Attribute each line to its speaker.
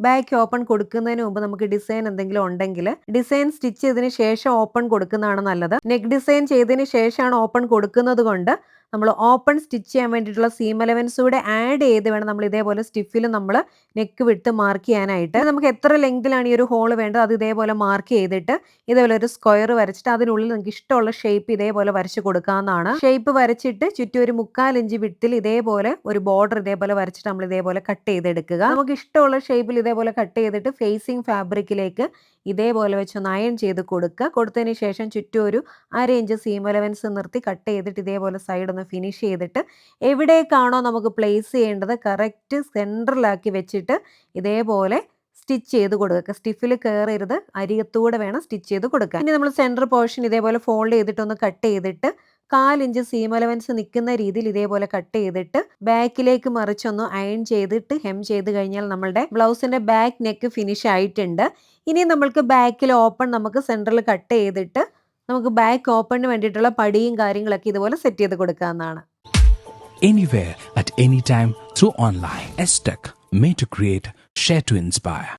Speaker 1: Back open കൊടുക്കുന്നതിന് മുമ്പ് നമുക്ക് ഡിസൈൻ എന്തെങ്കിലും ഉണ്ടെങ്കിൽ ഡിസൈൻ സ്റ്റിച്ച് ചെയ്തതിന് ശേഷം ഓപ്പൺ കൊടുക്കുന്നതാണ് നല്ലത്. നെക്ക് ഡിസൈൻ ചെയ്തതിന് ശേഷമാണ് ഓപ്പൺ കൊടുക്കുന്നത് കൊണ്ട് നമ്മൾ ഓപ്പൺ സ്റ്റിച്ച് ചെയ്യാൻ വേണ്ടിയിട്ടുള്ള സീം എലവൻസ് കൂടെ ആഡ് ചെയ്ത് വേണം നമ്മൾ ഇതേപോലെ സ്റ്റിഫിൽ നമ്മൾ നെക്ക് വിട്ട് മാർക്ക് ചെയ്യാനായിട്ട്. നമുക്ക് എത്ര ലെങ്തിലാണ് ഈ ഒരു ഹോൾ വേണ്ടത് അത് ഇതേപോലെ മാർക്ക് ചെയ്തിട്ട് ഇതേപോലെ ഒരു സ്ക്വയർ വരച്ചിട്ട് അതിനുള്ളിൽ നിങ്ങൾക്ക് ഇഷ്ടമുള്ള ഷേപ്പ് ഇതേപോലെ വരച്ച് കൊടുക്കാവുന്നതാണ്. ഷേപ്പ് വരച്ചിട്ട് ചുറ്റും ഒരു 1/4 ഇഞ്ച് വിട്ടിൽ ഇതേപോലെ ഒരു ബോർഡർ ഇതേപോലെ വരച്ചിട്ട് നമ്മൾ ഇതേപോലെ കട്ട് ചെയ്തെടുക്കുക. നമുക്ക് ഇഷ്ടമുള്ള ഷേപ്പിൽ ഇതേപോലെ കട്ട് ചെയ്തിട്ട് ഫേസിങ് ഫാബ്രിക്കിലേക്ക് ഇതേപോലെ വെച്ചൊന്ന് അയൺ ചെയ്ത് കൊടുക്കുക. കൊടുത്തതിന് ശേഷം ചുറ്റും ഒരു 1/2 ഇഞ്ച് സീം എലവൻസ് നിർത്തി കട്ട് ചെയ്തിട്ട് ഇതേപോലെ സൈഡ് ഒന്ന് ഫിനിഷ് ചെയ്തിട്ട് എവിടേക്കാണോ നമുക്ക് പ്ലേസ് ചെയ്യേണ്ടത് കറക്റ്റ് സെൻട്രലാക്കി വെച്ചിട്ട് ഇതേപോലെ സ്റ്റിച്ച് ചെയ്ത് കൊടുക്കുക. സ്റ്റിഫിൽ കയറരുത്, അരികത്തൂടെ വേണം സ്റ്റിച്ച് ചെയ്ത് കൊടുക്കാൻ. ഇനി നമ്മൾ സെൻറ്റർ പോർഷൻ ഇതേപോലെ ഫോൾഡ് ചെയ്തിട്ടൊന്ന് കട്ട് ചെയ്തിട്ട് 1/4 ഇഞ്ച് സീം എലവൻസ് നിൽക്കുന്ന രീതിയിൽ ഇതേപോലെ കട്ട് ചെയ്തിട്ട് ബാക്കിലേക്ക് മറിച്ചൊന്ന് അയൺ ചെയ്തിട്ട് ഹെം ചെയ്ത് കഴിഞ്ഞാൽ നമ്മളുടെ ബ്ലൗസിന്റെ ബാക്ക് നെക്ക് ഫിനിഷ് ആയിട്ടുണ്ട്. ഇനി നമ്മൾക്ക് ബാക്കിൽ ഓപ്പൺ നമുക്ക് സെൻറ്ററിൽ കട്ട് ചെയ്തിട്ട് നമുക്ക് ബാക്ക് ഓപ്പണിന് വേണ്ടിയിട്ടുള്ള പടിയും കാര്യങ്ങളൊക്കെ ഇതുപോലെ സെറ്റ് ചെയ്ത് കൊടുക്കാവുന്നതാണ്.
Speaker 2: Anywhere at any time through online. S-Tech, made to create, share to inspire.